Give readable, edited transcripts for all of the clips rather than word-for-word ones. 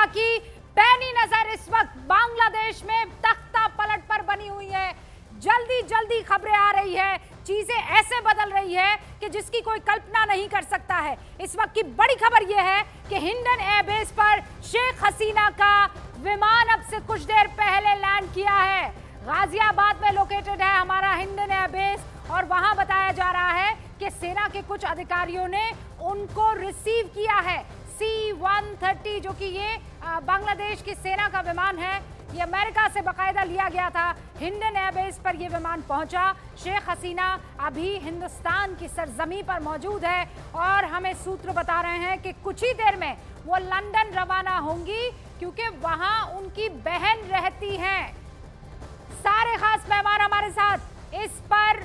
India की पैनी नजर इस वक्त बांग्लादेश में तख्ता पलट पर बनी हुई है। जल्दी जल्दी खबरें आ रही है, चीजें ऐसे बदल रही है कि जिसकी कोई कल्पना नहीं कर सकता है। इस वक्त की बड़ी खबर यह है कि हिंडन एयरबेस पर शेख हसीना का विमान अब से कुछ देर पहले लैंड किया है। गाजियाबाद में लोकेटेड है हमारा हिंडन एयरबेस और वहां बताया जा रहा है कि सेना के कुछ अधिकारियों ने उनको रिसीव किया है। C-130 जो कि ये बांग्लादेश की सेना का विमान है, ये अमेरिका से बाकायदा लिया गया था। हिंडन एयरबेस पर यह विमान पहुंचा। शेख हसीना अभी हिंदुस्तान की सरजमी पर मौजूद है और हमें सूत्र बता रहे हैं कि कुछ ही देर में वो लंदन रवाना होंगी क्योंकि वहां उनकी बहन रहती हैं। सारे खास मेहमान हमारे साथ इस पर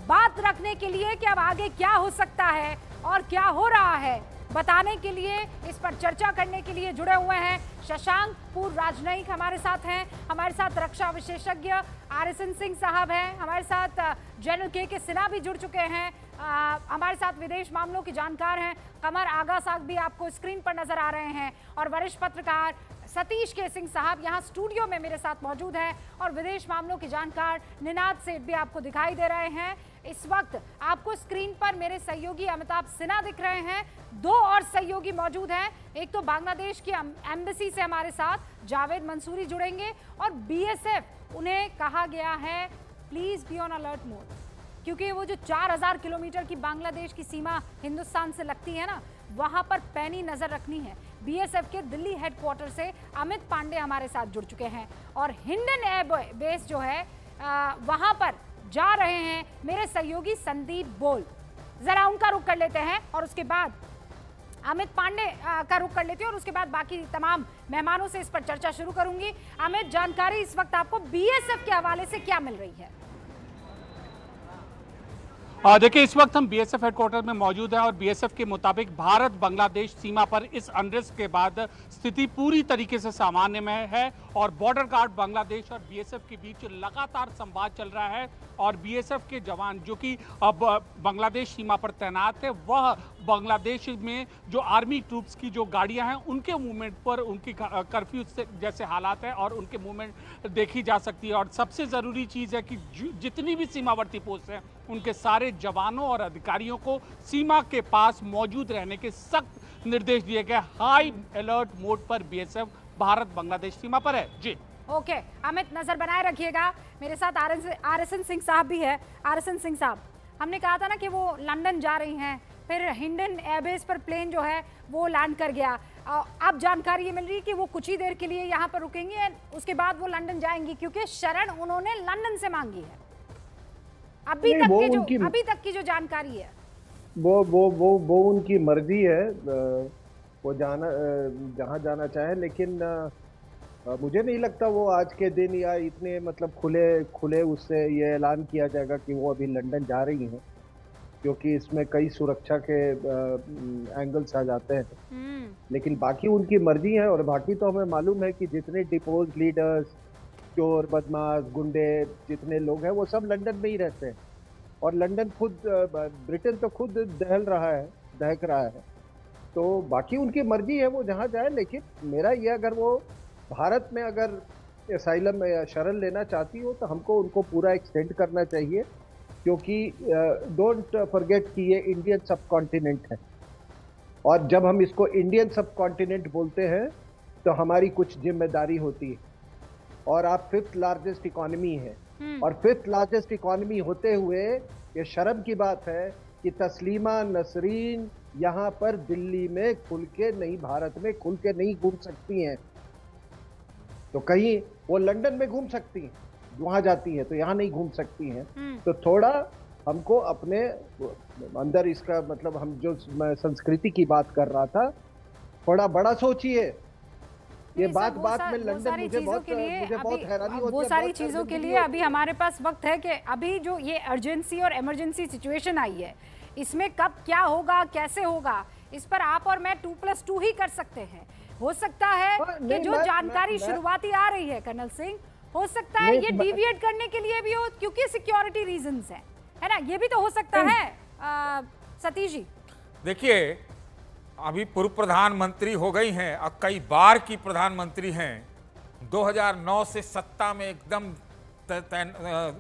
बात रखने के लिए कि अब आगे क्या हो सकता है और क्या हो रहा है बताने के लिए, इस पर चर्चा करने के लिए जुड़े हुए हैं शशांक, पूर्व राजनयिक हमारे साथ हैं। हमारे साथ रक्षा विशेषज्ञ RSN सिंह साहब हैं। हमारे साथ जनरल के सिन्हा भी जुड़ चुके हैं। हमारे साथ विदेश मामलों की जानकार हैं कमर आगा साहब भी आपको स्क्रीन पर नजर आ रहे हैं और वरिष्ठ पत्रकार सतीश के सिंह साहब यहाँ स्टूडियो में मेरे साथ मौजूद हैं और विदेश मामलों की जानकार निनाद सेठ भी आपको दिखाई दे रहे हैं। इस वक्त आपको स्क्रीन पर मेरे सहयोगी अमिताभ सिन्हा दिख रहे हैं। दो और सहयोगी मौजूद हैं, एक तो बांग्लादेश की एम्बेसी से हमारे साथ जावेद मंसूरी जुड़ेंगे और BSF, उन्हें कहा गया है please be on alert mode क्योंकि वो जो 4000 किलोमीटर की बांग्लादेश की सीमा हिंदुस्तान से लगती है ना, वहां पर पैनी नजर रखनी है। BSF के दिल्ली हेडक्वार्टर से अमित पांडे हमारे साथ जुड़ चुके हैं और हिंडन एयरबेस जो है वहां पर जा रहे हैं मेरे सहयोगी संदीप बोल। जरा उनका रुख कर लेते हैं और उसके बाद अमित पांडे का रुख कर लेते हैं और उसके बाद बाकी तमाम मेहमानों से इस पर चर्चा शुरू करूंगी। अमित, जानकारी इस वक्त आपको BSF के हवाले से क्या मिल रही है? देखिए, इस वक्त हम BSF हेडक्वार्टर में मौजूद हैं और BSF के मुताबिक भारत बांग्लादेश सीमा पर इस अनरेस्ट के बाद स्थिति पूरी तरीके से सामान्य में है और बॉर्डर गार्ड बांग्लादेश और BSF के बीच लगातार संवाद चल रहा है और BSF के जवान जो कि अब बांग्लादेश सीमा पर तैनात है, वह बांग्लादेश में जो आर्मी ट्रूप्स की जो गाड़ियां हैं उनके मूवमेंट पर, उनकी कर्फ्यू से जैसे हालात है और उनके मूवमेंट देखी जा सकती है। और सबसे ज़रूरी चीज़ है कि जितनी भी सीमावर्ती पोस्ट हैं उनके सारे जवानों और अधिकारियों को सीमा के पास मौजूद रहने के सख्त निर्देश दिए गए। हाई अलर्ट मोड पर BSF भारत बांग्लादेश सीमा पर है। जी ओके अमित, नजर बनाए रखिएगा। मेरे साथ RSN सिंह साहब भी है। RSN सिंह साहब, हमने कहा था ना कि वो लंदन जा रही हैं, फिर हिंडन एयरबेस पर प्लेन जो है वो लैंड कर गया। अब जानकारी ये मिल रही है कि वो कुछ ही देर के लिए यहाँ पर रुकेंगी, उसके बाद वो लंदन जाएंगी क्योंकि शरण उन्होंने लंदन से मांगी है। अभी तक की जो जानकारी है वो उनकी मर्जी है, वो जहाँ जाना चाहे, लेकिन मुझे नहीं लगता वो आज के दिन या इतने मतलब खुले उससे ये ऐलान किया जाएगा कि वो अभी लंदन जा रही हैं, क्योंकि इसमें कई सुरक्षा के एंगल्स आ जाते हैं। लेकिन बाकी उनकी मर्जी है और बाकी तो हमें मालूम है कि जितने डिपोज लीडर्स, चोर, बदमाश, गुंडे, जितने लोग हैं वो सब लंदन में ही रहते हैं और लंदन खुद, ब्रिटेन तो खुद दहक रहा है। तो बाकी उनकी मर्जी है, वो जहाँ जाए। लेकिन मेरा ये, अगर वो भारत में अगर असाइलम या शरण लेना चाहती हो तो हमको उनको पूरा एक्सटेंड करना चाहिए, क्योंकि डोंट फॉरगेट कि ये इंडियन सब कॉन्टिनेंट है और जब हम इसको इंडियन सब कॉन्टिनेंट बोलते हैं तो हमारी कुछ जिम्मेदारी होती है। और आप 5th लार्जेस्ट इकोनॉमी है और 5th लार्जेस्ट इकोनॉमी होते हुए ये शर्म की बात है कि तस्लीमा नसरीन यहाँ पर दिल्ली में खुल के नहीं, भारत में खुल के नहीं घूम सकती हैं। तो कहीं वो लंदन में घूम सकती हैं, वहां जाती है तो यहाँ नहीं घूम सकती हैं। तो थोड़ा हमको अपने अंदर इसका मतलब, हम जो संस्कृति की बात कर रहा था, थोड़ा बड़ा सोचिए। ये बात में लंदन मुझे बहुत हैरानी होती है। वो सारी चीजों के लिए अभी हमारे पास वक्त है कि अभी जो ये अर्जेंसी और इमरजेंसी सिचुएशन आई है, इसमें कब क्या होगा, कैसे होगा, इस पर आप और मैं 2+2 ही कर सकते हैं। हो सकता है कि जो जानकारी शुरुआती आ रही है कर्नल सिंह, हो सकता है ये डिविएट करने के लिए भी हो क्योंकि सिक्योरिटी रीजंस है ना, ये भी तो हो सकता है। सतीश जी देखिए, अभी पूर्व प्रधानमंत्री हो गई हैं और कई बार की प्रधानमंत्री हैं। 2009 से सत्ता में एकदम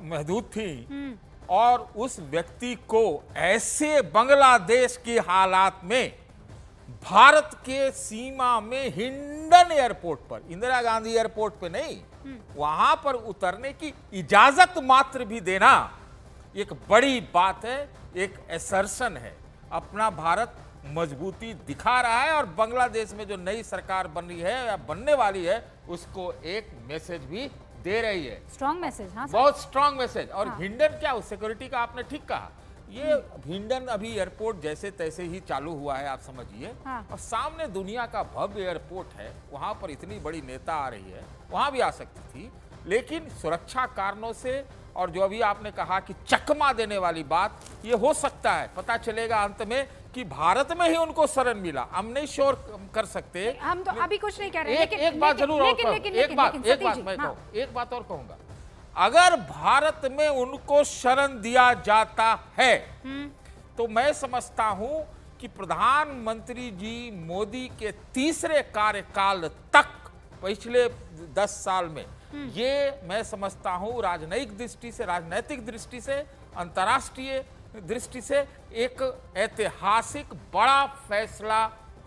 महदूद थी और उस व्यक्ति को ऐसे बांग्लादेश के हालात में भारत के सीमा में हिंडन एयरपोर्ट पर, इंदिरा गांधी एयरपोर्ट पे नहीं, वहां पर उतरने की इजाजत मात्र भी देना एक बड़ी बात है, एक असर्शन है। अपना भारत मजबूती दिखा रहा है और बांग्लादेश में जो नई सरकार बन रही है या बनने वाली है उसको एक मैसेज भी दे रही है। स्ट्रॉन्ग मैसेज, हाँ, बहुत स्ट्रॉन्ग मैसेज। और हाँ। हिंडन क्या, उस सिक्योरिटी का आपने ठीक कहा, ये हिंडन अभी एयरपोर्ट जैसे तैसे ही चालू हुआ है, आप समझिए। हाँ। और सामने दुनिया का भव्य एयरपोर्ट है, वहां पर इतनी बड़ी नेता आ रही है, वहां भी आ सकती थी, लेकिन सुरक्षा कारणों से और जो अभी आपने कहा कि चकमा देने वाली बात, ये हो सकता है पता चलेगा अंत में कि भारत में ही उनको शरण मिला। हम नहीं श्योर कर सकते, हम तो अभी कुछ नहीं कह रहे, एक बात जरूर और कहूं, एक बात मैं कहूं, एक बात और कहूंगा, अगर भारत में उनको शरण दिया जाता है तो मैं समझता हूं कि प्रधानमंत्री जी मोदी के तीसरे कार्यकाल तक पिछले 10 साल में ये मैं समझता हूं राजनयिक दृष्टि से, राजनैतिक दृष्टि से, अंतर्राष्ट्रीय दृष्टि से एक ऐतिहासिक बड़ा फैसला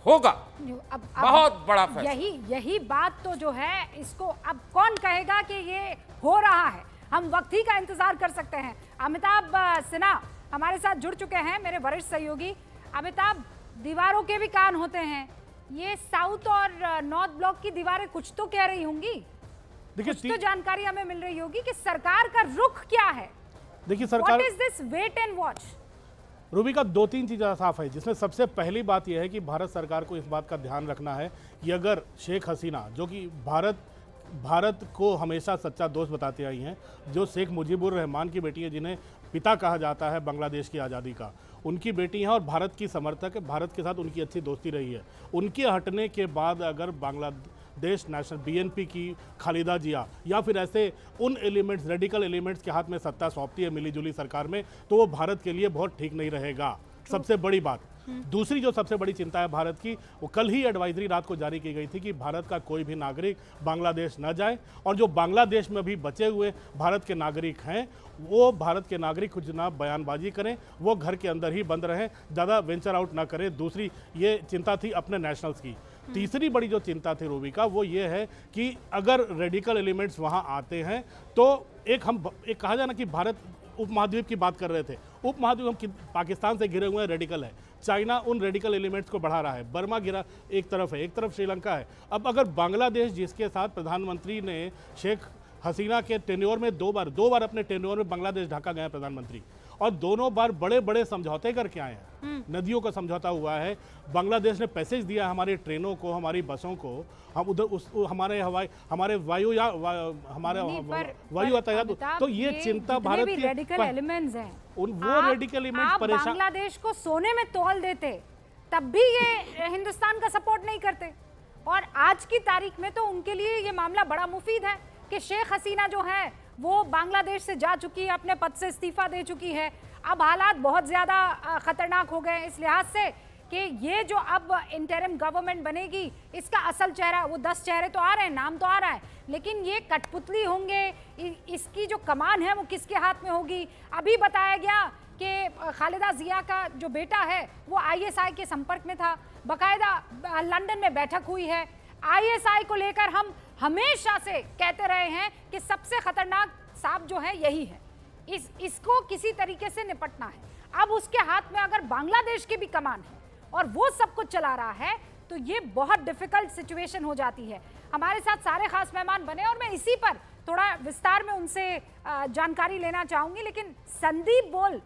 होगा। अब बहुत बड़ा फैसला। यही बात तो जो है, इसको अब कौन कहेगा कि ये हो रहा है, हम वक्त ही का इंतजार कर सकते हैं। अमिताभ सिन्हा हमारे साथ जुड़ चुके हैं, मेरे वरिष्ठ सहयोगी। अमिताभ, दीवारों के भी कान होते हैं, ये साउथ और नॉर्थ ब्लॉक की दीवारें कुछ तो कह रही होंगी, कुछ तो जानकारी हमें मिल रही होगी कि सरकार का रुख क्या है। देखिए सरकार, what is this wait and watch? Ruby का 2-3 चीज़ें साफ है, जिसमें सबसे पहली बात यह है कि भारत सरकार को इस बात का ध्यान रखना है कि अगर शेख हसीना, जो कि भारत को हमेशा सच्चा दोस्त बताती आई हैं, जो शेख मुजीबुर रहमान की बेटी है, जिन्हें पिता कहा जाता है बांग्लादेश की आज़ादी का, उनकी बेटी हैं और भारत की समर्थक है, भारत के साथ उनकी अच्छी दोस्ती रही है। उनके हटने के बाद अगर बांग्लादेश नेशनल बीएनपी की खालिदा जिया या फिर ऐसे उन एलिमेंट्स, रेडिकल एलिमेंट्स के हाथ में सत्ता सौंपती है मिलीजुली सरकार में, तो वो भारत के लिए बहुत ठीक नहीं रहेगा। सबसे बड़ी बात। दूसरी जो सबसे बड़ी चिंता है भारत की, वो कल ही एडवाइजरी रात को जारी की गई थी कि भारत का कोई भी नागरिक बांग्लादेश न जाए, और जो बांग्लादेश में भी बचे हुए भारत के नागरिक हैं, वो भारत के नागरिक कुछ ना बयानबाजी करें, वो घर के अंदर ही बंद रहें, ज़्यादा वेंचर आउट ना करें। दूसरी ये चिंता थी अपने नेशनल्स की। तीसरी बड़ी जो चिंता थी रूबी का, वो ये है कि अगर रेडिकल एलिमेंट्स वहाँ आते हैं तो एक कहा जाए ना कि भारत उपमहाद्वीप की बात कर रहे थे, उपमहाद्वीप हम पाकिस्तान से घिरे हुए हैं रेडिकल है, चाइना उन रेडिकल एलिमेंट्स को बढ़ा रहा है, बर्मा घिरा एक तरफ है, एक तरफ श्रीलंका है। अब अगर बांग्लादेश, जिसके साथ प्रधानमंत्री ने शेख हसीना के टेन्योर में दो बार अपने टेन्योर में बांग्लादेश ढाका गए प्रधानमंत्री, और दोनों बार बड़े बड़े समझौते करके आए हैं। नदियों का समझौता हुआ है, बांग्लादेश ने पैसेज दिया हमारी ट्रेनों को, हमारी बसों को, हम उधर हमारे वायु यातायात। तो ये चिंता भारत की रेडिकल एलिमेंट्स हैं, वो रेडिकल एलिमेंट्स परेशान, बांग्लादेश को सोने में तौल देते तब भी ये हिंदुस्तान का सपोर्ट नहीं करते, और आज की तारीख में तो उनके लिए ये मामला बड़ा मुफीद है कि शेख हसीना जो है वो बांग्लादेश से जा चुकी है, अपने पद से इस्तीफा दे चुकी है। अब हालात बहुत ज़्यादा खतरनाक हो गए इस लिहाज से कि ये जो अब इंटरिम गवर्नमेंट बनेगी, इसका असल चेहरा, वो 10 चेहरे तो आ रहे हैं, नाम तो आ रहा है, लेकिन ये कठपुतली होंगे, इसकी जो कमान है वो किसके हाथ में होगी। अभी बताया गया कि खालिदा जिया का जो बेटा है वो ISI के संपर्क में था, बाकायदा लंदन में बैठक हुई है। ISI को लेकर हम हमेशा से कहते रहे हैं कि सबसे खतरनाक सांप जो है यही है, इसको किसी तरीके से निपटना है। अब उसके हाथ में अगर बांग्लादेश की भी कमान है और वो सब कुछ चला रहा है, तो ये बहुत डिफिकल्ट सिचुएशन हो जाती है। हमारे साथ सारे खास मेहमान बने और मैं इसी पर थोड़ा विस्तार में उनसे जानकारी लेना चाहूंगी, लेकिन संदीप बोल